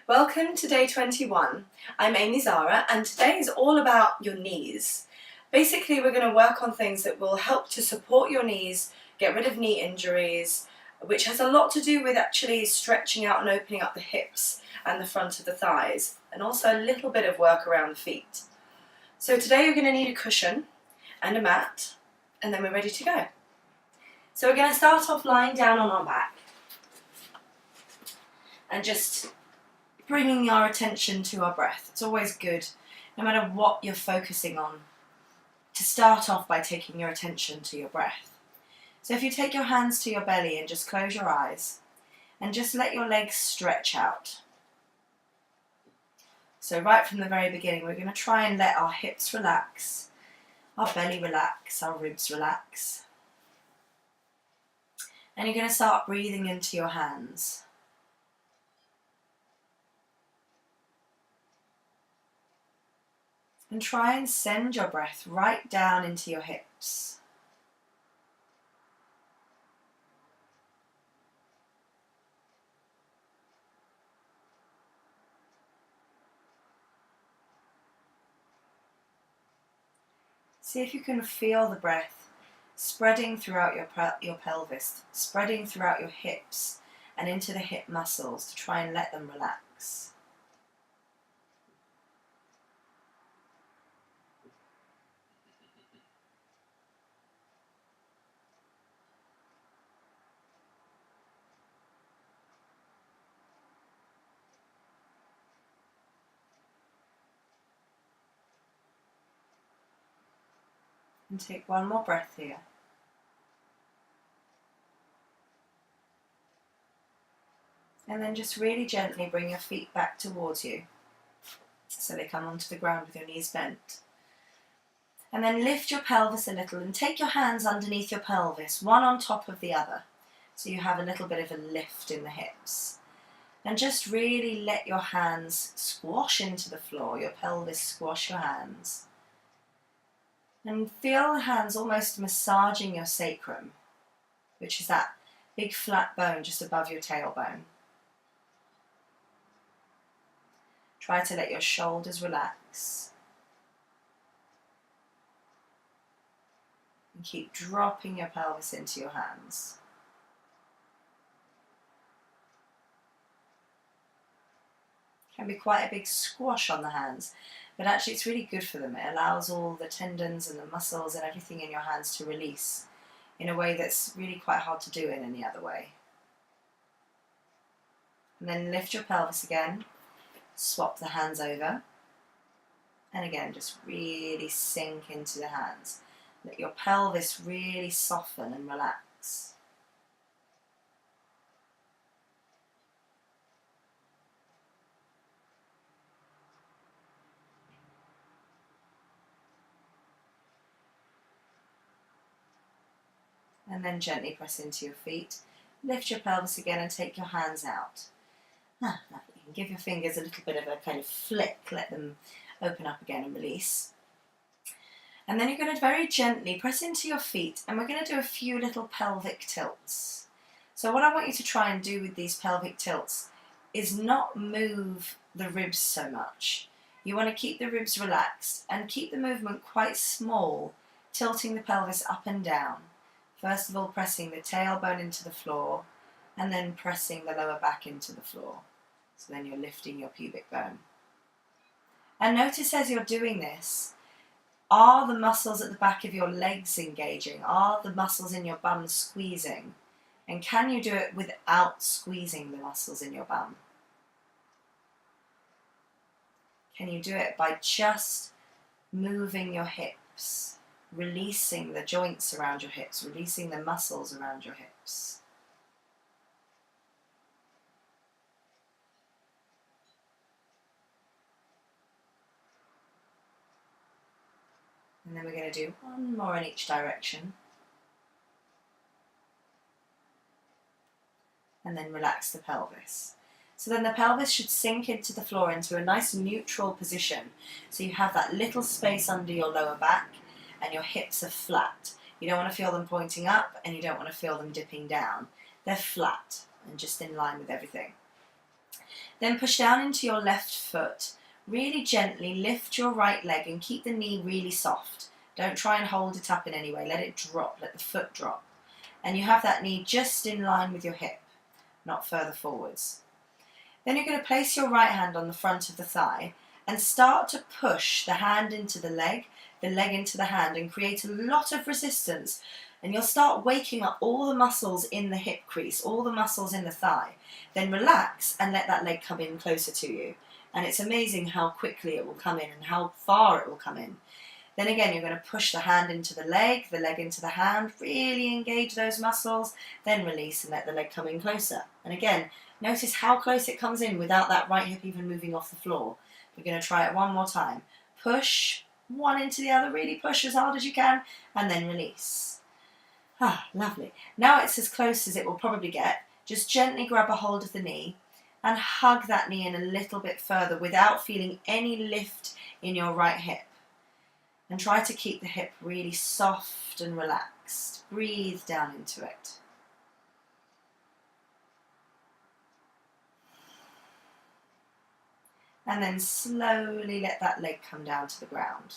Welcome to day 21. I'm Amy Zara and today is all about your knees. Basically we're going to work on things that will help to support your knees, get rid of knee injuries, which has a lot to do with actually stretching out and opening up the hips and the front of the thighs, and also a little bit of work around the feet. So today you're going to need a cushion and a mat, and then we're ready to go. So we're going to start off lying down on our back and just bringing our attention to our breath. It's always good, no matter what you're focusing on, to start off by taking your attention to your breath. So if you take your hands to your belly and just close your eyes and just let your legs stretch out. So right from the very beginning, we're going to try and let our hips relax, our belly relax, our ribs relax. And you're going to start breathing into your hands. And try and send your breath right down into your hips. See if you can feel the breath spreading throughout your pelvis, spreading throughout your hips and into the hip muscles to try and let them relax. And take one more breath here. And then just really gently bring your feet back towards you so they come onto the ground with your knees bent. And then lift your pelvis a little and take your hands underneath your pelvis, one on top of the other, so you have a little bit of a lift in the hips. And just really let your hands squash into the floor, your pelvis squash your hands. And feel the hands almost massaging your sacrum, which is that big flat bone just above your tailbone. Try to let your shoulders relax. And keep dropping your pelvis into your hands. Can be quite a big squash on the hands, but actually it's really good for them. It allows all the tendons and the muscles and everything in your hands to release in a way that's really quite hard to do in any other way. And then lift your pelvis again, swap the hands over, and again just really sink into the hands. Let your pelvis really soften and relax. And then gently press into your feet. Lift your pelvis again and take your hands out. Lovely. You can give your fingers a little bit of a kind of flick, let them open up again and release. And then you're going to very gently press into your feet and we're going to do a few little pelvic tilts. So what I want you to try and do with these pelvic tilts is not move the ribs so much. You want to keep the ribs relaxed and keep the movement quite small, tilting the pelvis up and down. First of all, pressing the tailbone into the floor and then pressing the lower back into the floor. So then you're lifting your pubic bone. And notice as you're doing this, are the muscles at the back of your legs engaging? Are the muscles in your bum squeezing? And can you do it without squeezing the muscles in your bum? Can you do it by just moving your hips? Releasing the joints around your hips, releasing the muscles around your hips. And then we're going to do one more in each direction. And then relax the pelvis. So then the pelvis should sink into the floor into a nice neutral position. So you have that little space under your lower back and your hips are flat. You don't want to feel them pointing up and you don't want to feel them dipping down. They're flat and just in line with everything. Then push down into your left foot. Really gently lift your right leg and keep the knee really soft. Don't try and hold it up in any way. Let it drop, let the foot drop. And you have that knee just in line with your hip, not further forwards. Then you're going to place your right hand on the front of the thigh and start to push the hand into the leg into the hand, and create a lot of resistance. And you'll start waking up all the muscles in the hip crease, all the muscles in the thigh. Then relax and let that leg come in closer to you. And it's amazing how quickly it will come in and how far it will come in. Then again, you're going to push the hand into the leg into the hand, really engage those muscles, then release and let the leg come in closer. And again, notice how close it comes in without that right hip even moving off the floor. We're going to try it one more time. Push one into the other, really push as hard as you can, and then release. Ah, lovely. Now it's as close as it will probably get. Just gently grab a hold of the knee and hug that knee in a little bit further without feeling any lift in your right hip. And try to keep the hip really soft and relaxed. Breathe down into it. And then slowly let that leg come down to the ground.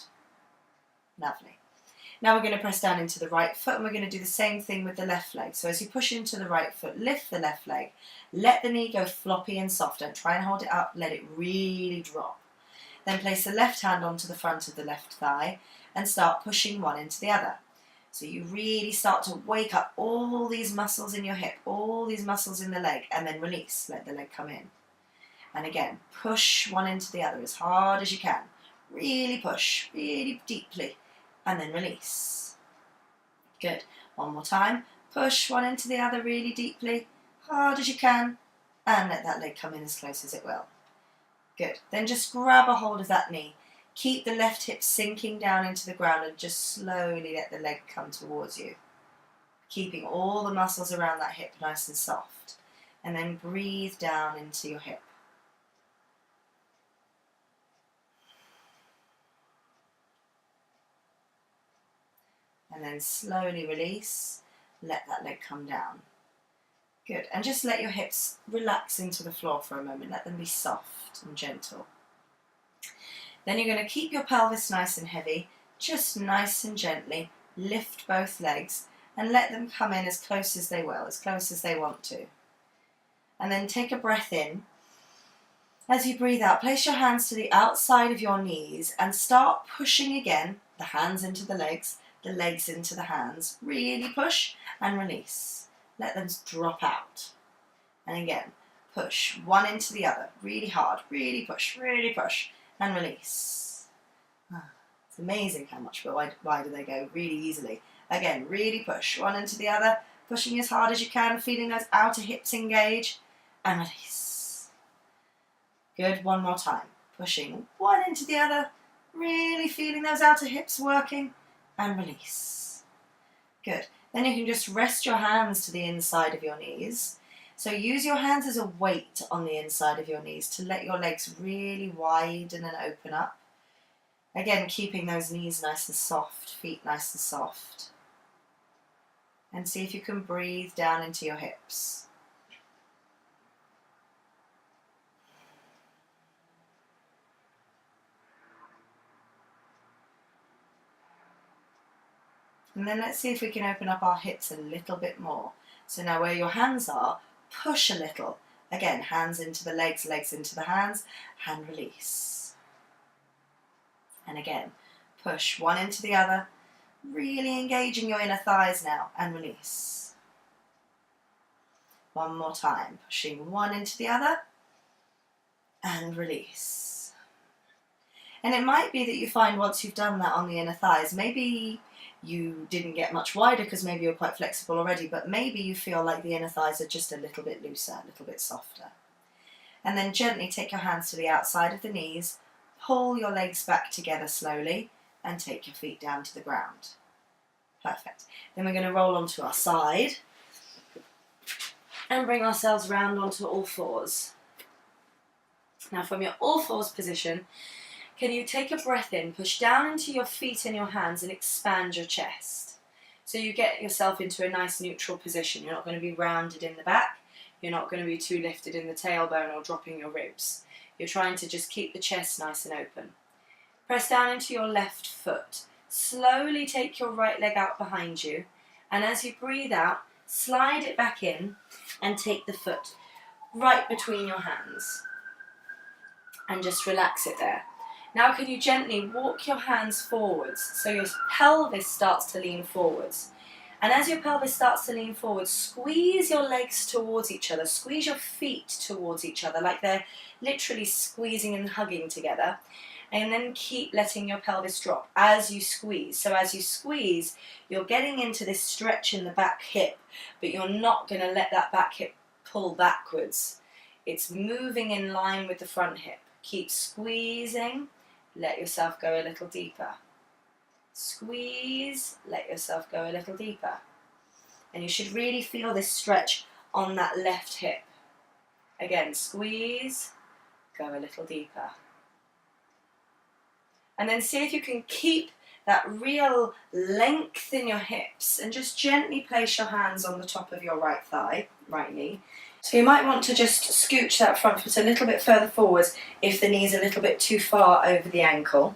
Lovely. Now we're going to press down into the right foot, and we're going to do the same thing with the left leg. So as you push into the right foot, lift the left leg. Let the knee go floppy and soft. Don't try and hold it up. Let it really drop. Then place the left hand onto the front of the left thigh and start pushing one into the other. So you really start to wake up all these muscles in your hip, all these muscles in the leg, and then release. Let the leg come in. And again, push one into the other as hard as you can. Really push, really deeply, and then release. Good. One more time. Push one into the other really deeply, hard as you can, and let that leg come in as close as it will. Good. Then just grab a hold of that knee. Keep the left hip sinking down into the ground and just slowly let the leg come towards you. Keeping all the muscles around that hip nice and soft. And then breathe down into your hip. And then slowly release, let that leg come down. Good, and just let your hips relax into the floor for a moment, let them be soft and gentle. Then you're going to keep your pelvis nice and heavy, just nice and gently, lift both legs and let them come in as close as they will, as close as they want to. And then take a breath in. As you breathe out, place your hands to the outside of your knees and start pushing again, the hands into the legs into the hands. Really push and release. Let them drop out. And again, push one into the other, really hard, really push, and release. It's amazing how much wider they go, really easily. Again, really push one into the other, pushing as hard as you can, feeling those outer hips engage, and release. Good, one more time. Pushing one into the other, really feeling those outer hips working, and release. Good. Then you can just rest your hands to the inside of your knees. So use your hands as a weight on the inside of your knees to let your legs really widen and open up. Again, keeping those knees nice and soft, feet nice and soft. And see if you can breathe down into your hips. And then let's see if we can open up our hips a little bit more. So now where your hands are, push a little. Again, hands into the legs, legs into the hands, hand release. And again, push one into the other, really engaging your inner thighs now, and release. One more time, pushing one into the other, and release. And it might be that you find once you've done that on the inner thighs, maybe you didn't get much wider because maybe you're quite flexible already, but maybe you feel like the inner thighs are just a little bit looser, a little bit softer. And then gently take your hands to the outside of the knees, pull your legs back together slowly, and take your feet down to the ground. Perfect. Then we're going to roll onto our side and bring ourselves round onto all fours. Now from your all fours position, can you take a breath in, push down into your feet and your hands and expand your chest. So you get yourself into a nice neutral position. You're not going to be rounded in the back. You're not going to be too lifted in the tailbone or dropping your ribs. You're trying to just keep the chest nice and open. Press down into your left foot. Slowly take your right leg out behind you, and as you breathe out, slide it back in and take the foot right between your hands. And just relax it there. Now can you gently walk your hands forwards so your pelvis starts to lean forwards. And as your pelvis starts to lean forwards, squeeze your legs towards each other. Squeeze your feet towards each other like they're literally squeezing and hugging together. And then keep letting your pelvis drop as you squeeze. So as you squeeze, you're getting into this stretch in the back hip, but you're not going to let that back hip pull backwards. It's moving in line with the front hip. Keep squeezing, let yourself go a little deeper. Squeeze, let yourself go a little deeper. And you should really feel this stretch on that left hip. Again, squeeze, go a little deeper. And then see if you can keep that real length in your hips and just gently place your hands on the top of your right thigh, right knee. So you might want to just scooch that front foot a little bit further forwards if the knee's a little bit too far over the ankle.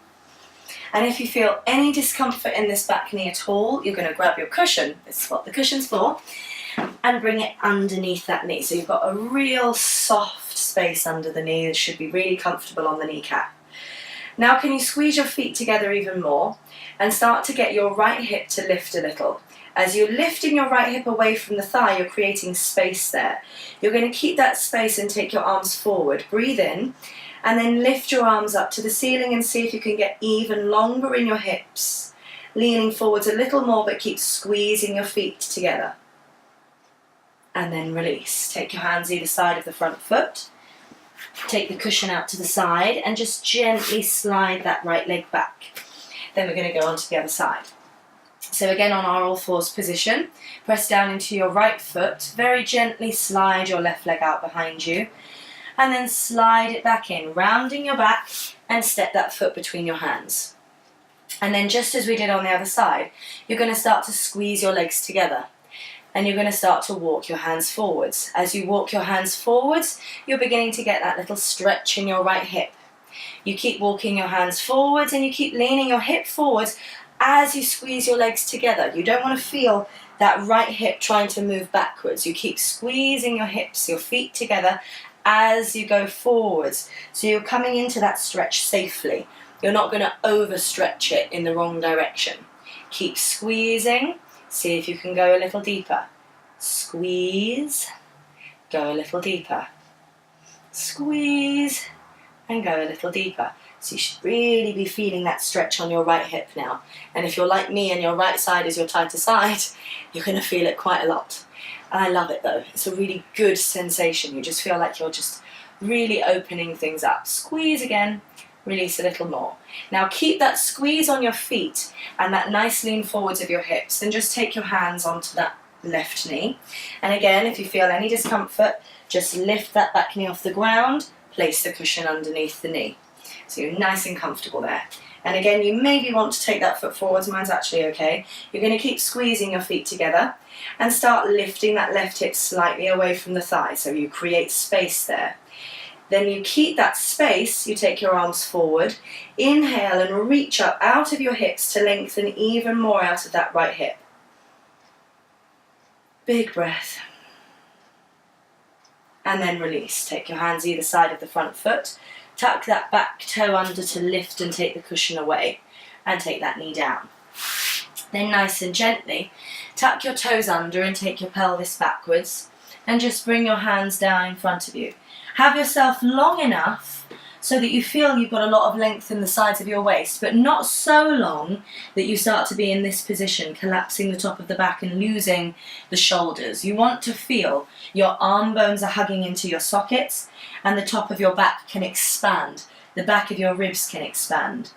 And if you feel any discomfort in this back knee at all, you're going to grab your cushion, this is what the cushion's for, and bring it underneath that knee. So you've got a real soft space under the knee that should be really comfortable on the kneecap. Now can you squeeze your feet together even more and start to get your right hip to lift a little. As you're lifting your right hip away from the thigh, you're creating space there. You're going to keep that space and take your arms forward. Breathe in and then lift your arms up to the ceiling and see if you can get even longer in your hips. Leaning forwards a little more, but keep squeezing your feet together. And then release. Take your hands either side of the front foot. Take the cushion out to the side and just gently slide that right leg back. Then we're going to go on to the other side. So again, on our all fours position, press down into your right foot, very gently slide your left leg out behind you, and then slide it back in, rounding your back, and step that foot between your hands. And then just as we did on the other side, you're going to start to squeeze your legs together, and you're going to start to walk your hands forwards. As you walk your hands forwards, you're beginning to get that little stretch in your right hip. You keep walking your hands forwards, and you keep leaning your hip forwards as you squeeze your legs together. You don't want to feel that right hip trying to move backwards. You keep squeezing your hips, your feet together as you go forwards. So you're coming into that stretch safely. You're not going to overstretch it in the wrong direction. Keep squeezing. See if you can go a little deeper. Squeeze, go a little deeper. Squeeze, and go a little deeper. So you should really be feeling that stretch on your right hip now. And if you're like me and your right side is your tighter side, you're going to feel it quite a lot. And I love it though. It's a really good sensation. You just feel like you're just really opening things up. Squeeze again, release a little more. Now keep that squeeze on your feet and that nice lean forwards of your hips. Then just take your hands onto that left knee. And again, if you feel any discomfort, just lift that back knee off the ground, place the cushion underneath the knee. So you're nice and comfortable there. And again, you maybe want to take that foot forwards. Mine's actually okay. You're going to keep squeezing your feet together and start lifting that left hip slightly away from the thigh. So you create space there. Then you keep that space. You take your arms forward. Inhale and reach up out of your hips to lengthen even more out of that right hip. Big breath. And then release. Take your hands either side of the front foot. Tuck that back toe under to lift and take the cushion away, and take that knee down. Then nice and gently, tuck your toes under and take your pelvis backwards, and just bring your hands down in front of you. Have yourself long enough so that you feel you've got a lot of length in the sides of your waist, but not so long that you start to be in this position, collapsing the top of the back and losing the shoulders. You want to feel your arm bones are hugging into your sockets and the top of your back can expand. The back of your ribs can expand.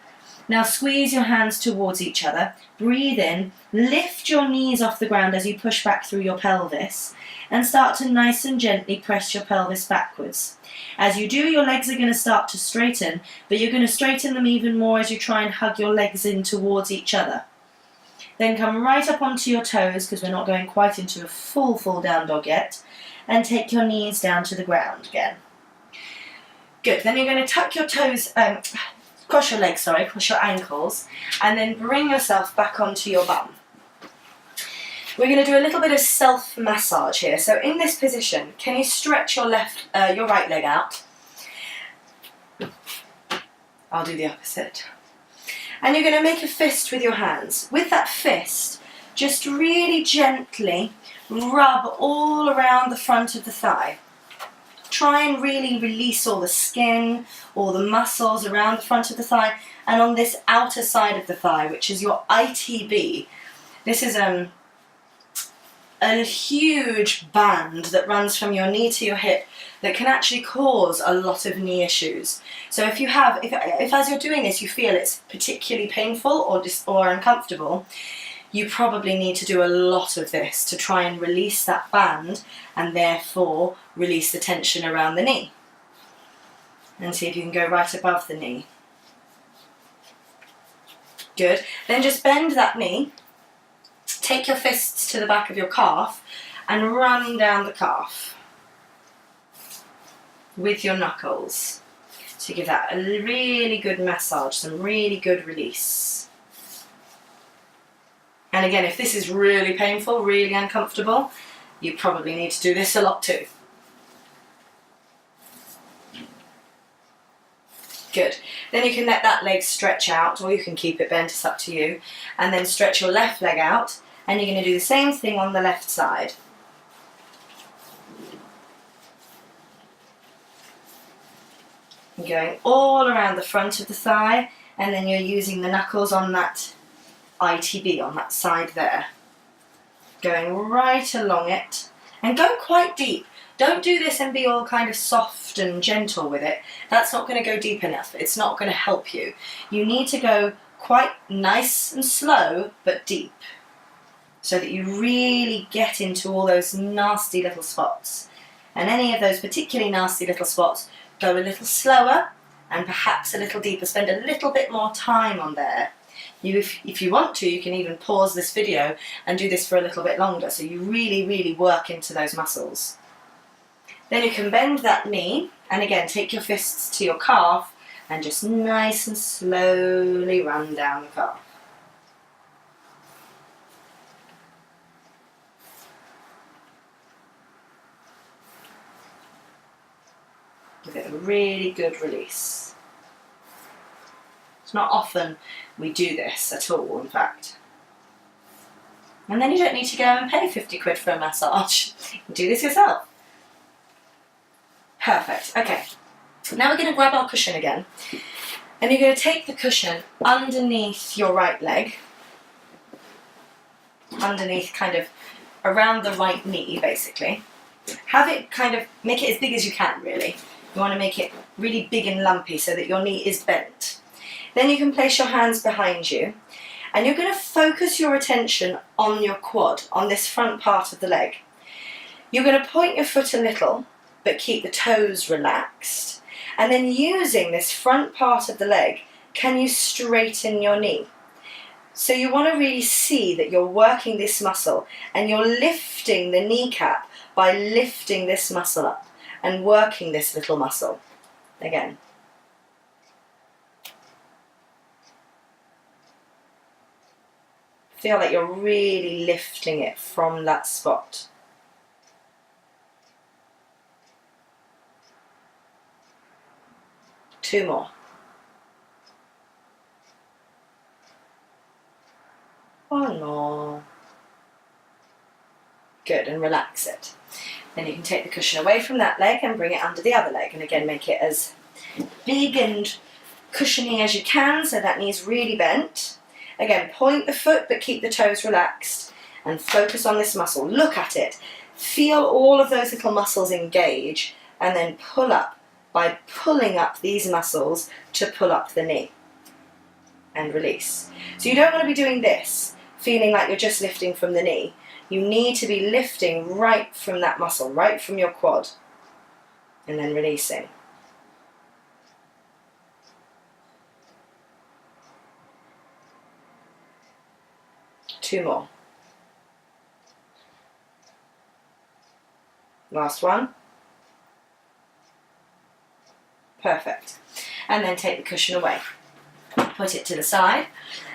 Now squeeze your hands towards each other, breathe in, lift your knees off the ground as you push back through your pelvis, and start to nice and gently press your pelvis backwards. As you do, your legs are going to start to straighten, but you're going to straighten them even more as you try and hug your legs in towards each other. Then come right up onto your toes, because we're not going quite into a full down dog yet, and take your knees down to the ground again. Good, then you're going to tuck your toes, cross your legs, cross your ankles, and then bring yourself back onto your bum. We're going to do a little bit of self-massage here. So in this position, can you stretch your right leg out? I'll do the opposite. And you're going to make a fist with your hands. With that fist, just really gently rub all around the front of the thigh. Try and really release all the skin, all the muscles around the front of the thigh, and on this outer side of the thigh, which is your ITB. This is a huge band that runs from your knee to your hip that can actually cause a lot of knee issues. So if as you're doing this you feel it's particularly painful or uncomfortable, you probably need to do a lot of this to try and release that band and therefore release the tension around the knee. And see if you can go right above the knee. Good. Then just bend that knee, take your fists to the back of your calf and run down the calf with your knuckles. So give that a really good massage, some really good release. And again, if this is really painful, really uncomfortable, you probably need to do this a lot too. Good. Then you can let that leg stretch out, or you can keep it bent, it's up to you. And then stretch your left leg out, and you're going to do the same thing on the left side. You're going all around the front of the thigh, and then you're using the knuckles on that ITB, on that side there. Going right along it, and go quite deep. Don't do this and be all kind of soft and gentle with it. That's not going to go deep enough. It's not going to help you. You need to go quite nice and slow, but deep, so that you really get into all those nasty little spots. And any of those particularly nasty little spots, go a little slower and perhaps a little deeper. Spend a little bit more time on there. If you want to, you can even pause this video and do this for a little bit longer, so you really work into those muscles. Then you can bend that knee, and again take your fists to your calf and just nice and slowly run down the calf. Give it a really good release. It's not often we do this at all, in fact. And then you don't need to go and pay 50 quid for a massage. You can do this yourself. Perfect. Okay. Now we're going to grab our cushion again. And you're going to take the cushion underneath your right leg. Underneath, kind of around the right knee, basically. Have it kind of, make it as big as you can, really. You want to make it really big and lumpy so that your knee is bent. Then you can place your hands behind you, and you're going to focus your attention on your quad, on this front part of the leg. You're going to point your foot a little, but keep the toes relaxed. And then using this front part of the leg, can you straighten your knee? So you want to really see that you're working this muscle, and you're lifting the kneecap by lifting this muscle up and working this little muscle. Again. Feel like you're really lifting it from that spot. Two more. One more. Good, and relax it. Then you can take the cushion away from that leg and bring it under the other leg, and again make it as big and cushiony as you can so that knee's really bent. Again, point the foot but keep the toes relaxed and focus on this muscle. Look at it. Feel all of those little muscles engage, and then pull up by pulling up these muscles to pull up the knee and release. So you don't want to be doing this, feeling like you're just lifting from the knee. You need to be lifting right from that muscle, right from your quad, and then releasing. 2 more. Last one. Perfect. And then take the cushion away. Put it to the side.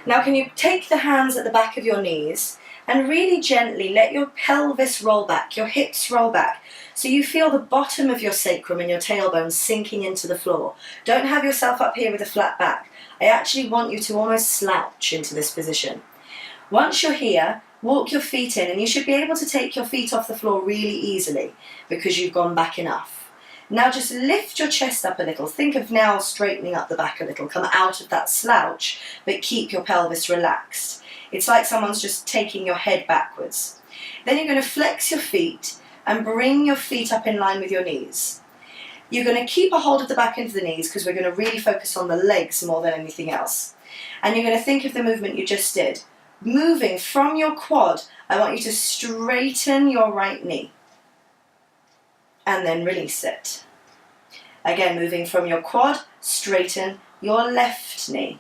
Now can you take the hands at the back of your knees and really gently let your pelvis roll back, your hips roll back, so you feel the bottom of your sacrum and your tailbone sinking into the floor. Don't have yourself up here with a flat back. I actually want you to almost slouch into this position. Once you're here, walk your feet in, and you should be able to take your feet off the floor really easily because you've gone back enough. Now just lift your chest up a little. Think of now straightening up the back a little. Come out of that slouch, but keep your pelvis relaxed. It's like someone's just taking your head backwards. Then you're going to flex your feet and bring your feet up in line with your knees. You're going to keep a hold of the back end of the knees because we're going to really focus on the legs more than anything else. And you're going to think of the movement you just did. Moving from your quad, I want you to straighten your right knee. And then release it. Again, moving from your quad, straighten your left knee.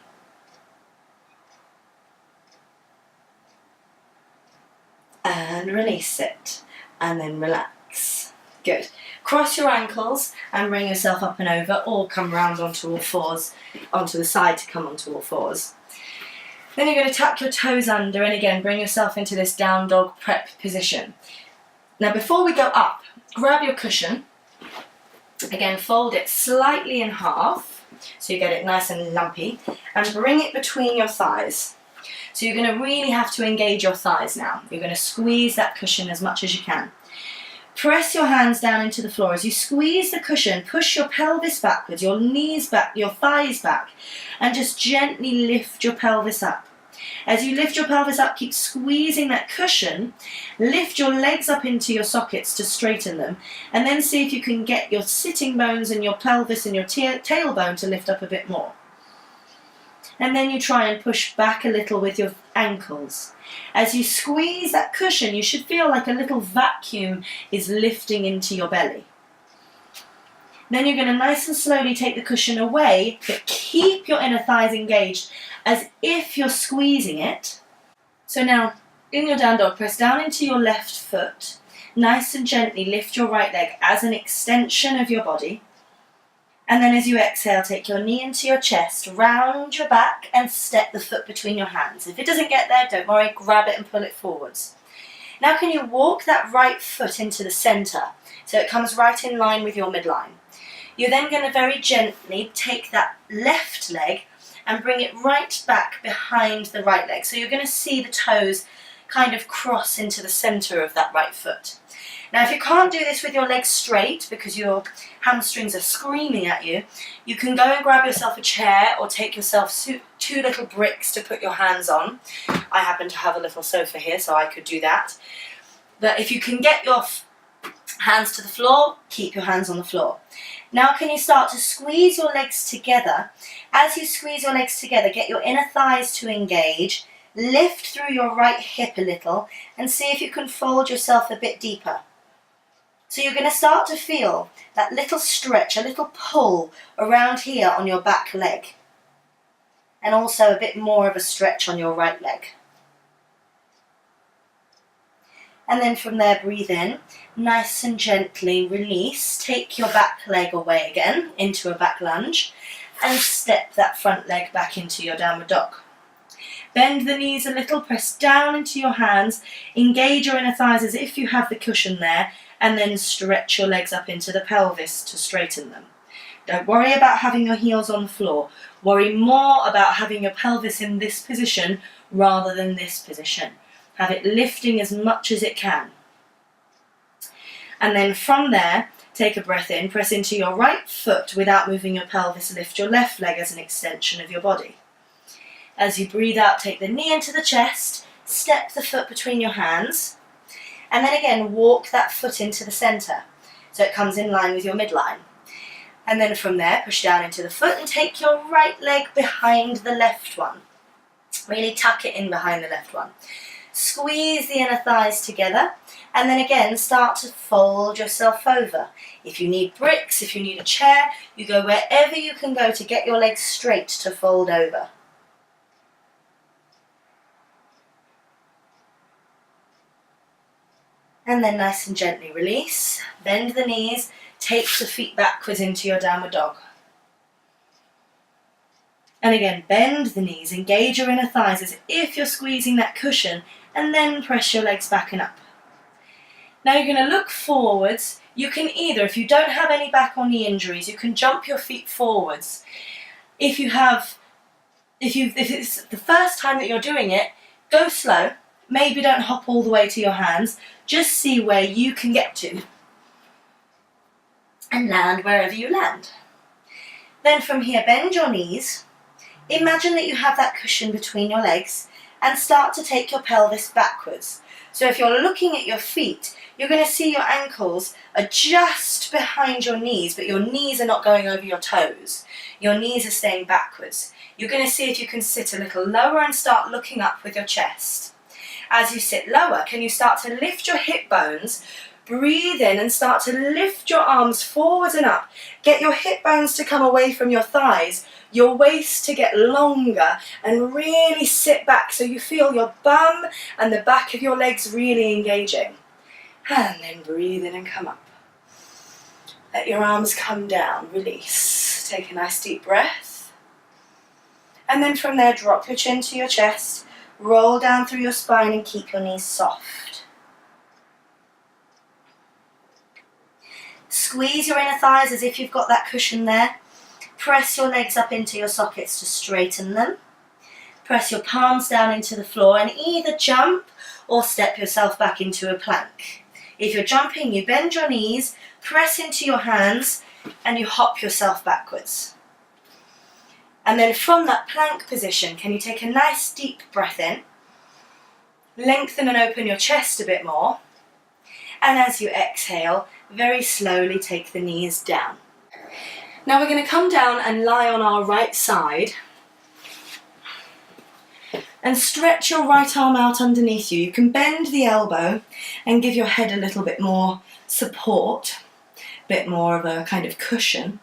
And release it. And then relax. Good. Cross your ankles and bring yourself up and over, or come round onto all fours, onto the side to come onto all fours. Then you're going to tuck your toes under, and again, bring yourself into this down dog prep position. Now before we go up, grab your cushion, again fold it slightly in half, so you get it nice and lumpy, and bring it between your thighs. So you're going to really have to engage your thighs now. You're going to squeeze that cushion as much as you can. Press your hands down into the floor. As you squeeze the cushion, push your pelvis backwards, your knees back, your thighs back, and just gently lift your pelvis up. As you lift your pelvis up, keep squeezing that cushion, lift your legs up into your sockets to straighten them, and then see if you can get your sitting bones and your pelvis and your tailbone to lift up a bit more. And then you try and push back a little with your ankles. As you squeeze that cushion, you should feel like a little vacuum is lifting into your belly. Then you're going to nice and slowly take the cushion away, but keep your inner thighs engaged as if you're squeezing it. So now, in your down dog, press down into your left foot. Nice and gently lift your right leg as an extension of your body. And then as you exhale, take your knee into your chest, round your back and step the foot between your hands. If it doesn't get there, don't worry, grab it and pull it forwards. Now can you walk that right foot into the centre so it comes right in line with your midline? You're then going to very gently take that left leg and bring it right back behind the right leg. So you're going to see the toes kind of cross into the centre of that right foot. Now if you can't do this with your legs straight because your hamstrings are screaming at you, you can go and grab yourself a chair or take yourself 2 little bricks to put your hands on. I happen to have a little sofa here, so I could do that. But if you can get your hands to the floor, keep your hands on the floor. Now can you start to squeeze your legs together? As you squeeze your legs together, get your inner thighs to engage, lift through your right hip a little, and see if you can fold yourself a bit deeper. So you're going to start to feel that little stretch, a little pull around here on your back leg. And also a bit more of a stretch on your right leg. And then from there, breathe in, nice and gently release. Take your back leg away again into a back lunge and step that front leg back into your downward dog. Bend the knees a little, press down into your hands, engage your inner thighs as if you have the cushion there, and then stretch your legs up into the pelvis to straighten them. Don't worry about having your heels on the floor. Worry more about having your pelvis in this position rather than this position. Have it lifting as much as it can. And then from there, take a breath in, press into your right foot without moving your pelvis, lift your left leg as an extension of your body. As you breathe out, take the knee into the chest, step the foot between your hands, and then again walk that foot into the centre so it comes in line with your midline. And then from there, push down into the foot and take your right leg behind the left one. Really tuck it in behind the left one. Squeeze the inner thighs together, and then again start to fold yourself over. If you need bricks, if you need a chair, you go wherever you can go to get your legs straight to fold over. And then nice and gently release. Bend the knees, take the feet backwards into your downward dog. And again, bend the knees, engage your inner thighs as if you're squeezing that cushion, and then press your legs back and up. Now you're going to look forwards. You can either, if you don't have any back or knee injuries, you can jump your feet forwards. If it's the first time that you're doing it, go slow. Maybe don't hop all the way to your hands. Just see where you can get to. And land wherever you land. Then from here, bend your knees. Imagine that you have that cushion between your legs and start to take your pelvis backwards. So if you're looking at your feet, you're going to see your ankles are just behind your knees, but your knees are not going over your toes. Your knees are staying backwards. You're going to see if you can sit a little lower and start looking up with your chest. As you sit lower, can you start to lift your hip bones? Breathe in and start to lift your arms forwards and up. Get your hip bones to come away from your thighs, your waist to get longer, and really sit back so you feel your bum and the back of your legs really engaging. And then breathe in and come up. Let your arms come down, release. Take a nice deep breath. And then from there, drop your chin to your chest, roll down through your spine and keep your knees soft. Squeeze your inner thighs as if you've got that cushion there. Press your legs up into your sockets to straighten them. Press your palms down into the floor and either jump or step yourself back into a plank. If you're jumping, you bend your knees, press into your hands, and you hop yourself backwards. And then from that plank position, can you take a nice deep breath in? Lengthen and open your chest a bit more. And as you exhale, very slowly take the knees down. Now we're going to come down and lie on our right side and stretch your right arm out underneath you. You can bend the elbow and give your head a little bit more support, a bit more of a kind of cushion,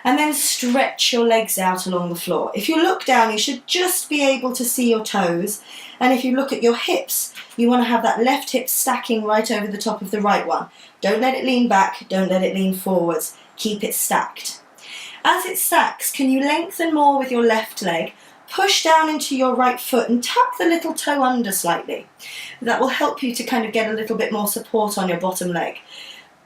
and then stretch your legs out along the floor. If you look down, you should just be able to see your toes, and if you look at your hips, you want to have that left hip stacking right over the top of the right one. Don't let it lean back, don't let it lean forwards, keep it stacked. As it stacks, can you lengthen more with your left leg, push down into your right foot and tuck the little toe under slightly. That will help you to kind of get a little bit more support on your bottom leg.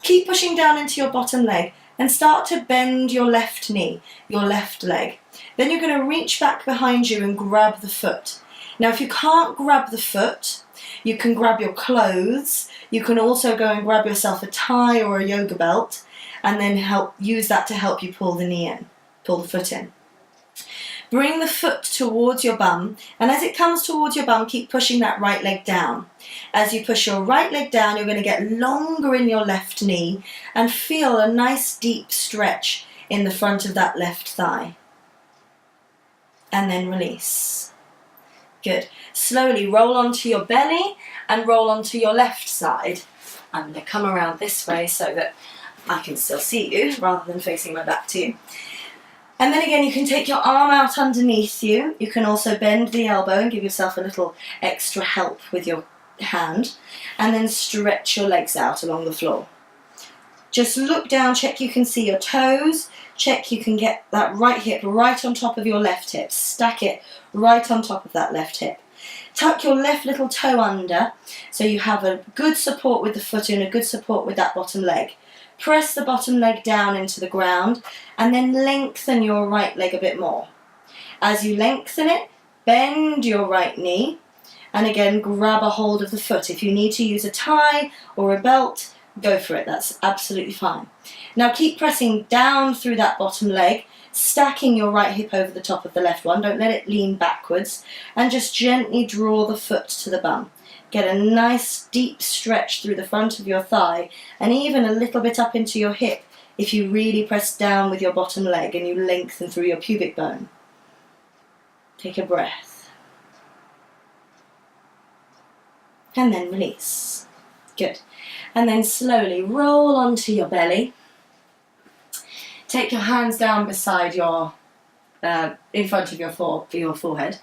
Keep pushing down into your bottom leg and start to bend your left knee, your left leg. Then you're going to reach back behind you and grab the foot. Now if you can't grab the foot, you can grab your clothes. You can also go and grab yourself a tie or a yoga belt and then use that to help you pull the knee in, pull the foot in. Bring the foot towards your bum, and as it comes towards your bum, keep pushing that right leg down. As you push your right leg down, you're going to get longer in your left knee and feel a nice deep stretch in the front of that left thigh. And then release. Good. Slowly roll onto your belly and roll onto your left side. I'm going to come around this way so that I can still see you rather than facing my back to you. And then again, you can take your arm out underneath you. You can also bend the elbow and give yourself a little extra help with your hand. And then stretch your legs out along the floor. Just look down, check you can see your toes. Check you can get that right hip right on top of your left hip. Stack it right on top of that left hip. Tuck your left little toe under so you have a good support with the foot and a good support with that bottom leg. Press the bottom leg down into the ground and then lengthen your right leg a bit more. As you lengthen it, bend your right knee and again grab a hold of the foot. If you need to use a tie or a belt, go for it, that's absolutely fine. Now keep pressing down through that bottom leg, stacking your right hip over the top of the left one. Don't let it lean backwards and just gently draw the foot to the bum. Get a nice deep stretch through the front of your thigh and even a little bit up into your hip if you really press down with your bottom leg and you lengthen through your pubic bone. Take a breath. And then release. Good. And then slowly roll onto your belly. Take your hands down beside your, in front of your forehead.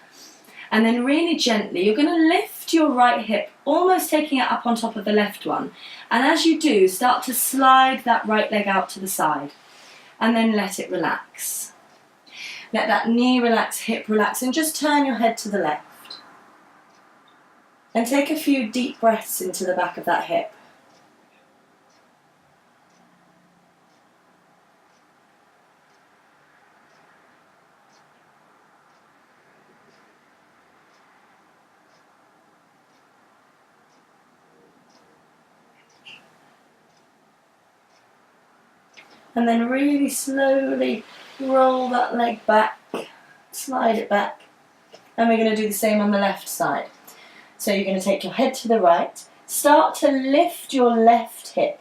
And then really gently, you're going to lift your right hip, almost taking it up on top of the left one. And as you do, start to slide that right leg out to the side. And then let it relax. Let that knee relax, hip relax, and just turn your head to the left. And take a few deep breaths into the back of that hip. And then really slowly roll that leg back, slide it back. And we're going to do the same on the left side. So you're going to take your head to the right, start to lift your left hip.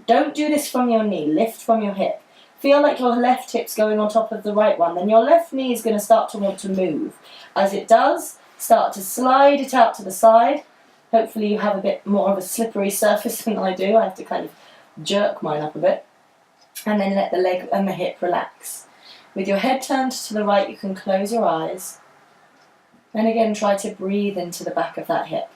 Don't do this from your knee, lift from your hip. Feel like your left hip's going on top of the right one, then your left knee is going to start to want to move. As it does, start to slide it out to the side. Hopefully you have a bit more of a slippery surface than I do. I have to kind of jerk mine up a bit. And then let the leg and the hip relax. With your head turned to the right, you can close your eyes. And again, try to breathe into the back of that hip.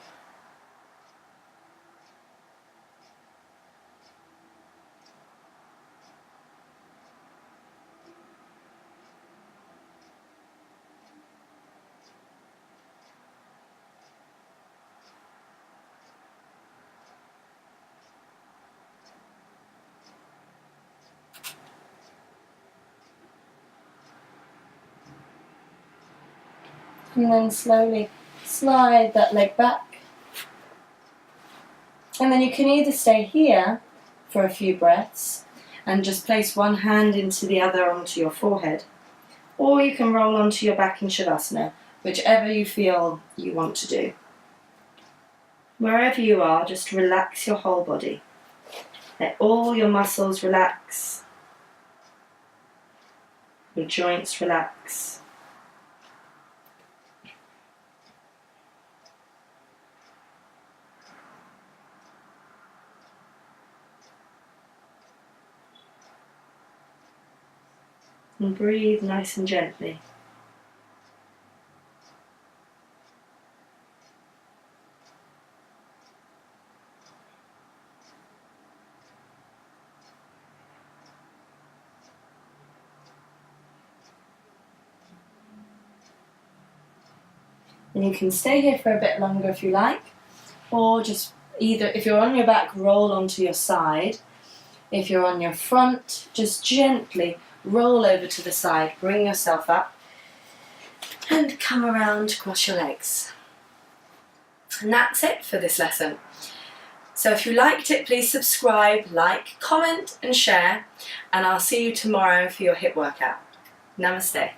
And then slowly slide that leg back. And then you can either stay here for a few breaths and just place one hand into the other onto your forehead, or you can roll onto your back in Shavasana, whichever you feel you want to do. Wherever you are, just relax your whole body. Let all your muscles relax, your joints relax. And breathe nice and gently. And you can stay here for a bit longer if you like, or just either, if you're on your back, roll onto your side. If you're on your front, just gently roll over to the side, bring yourself up, and come around, cross your legs. And that's it for this lesson. So if you liked it, please subscribe, like, comment and share, and I'll see you tomorrow for your hip workout. Namaste.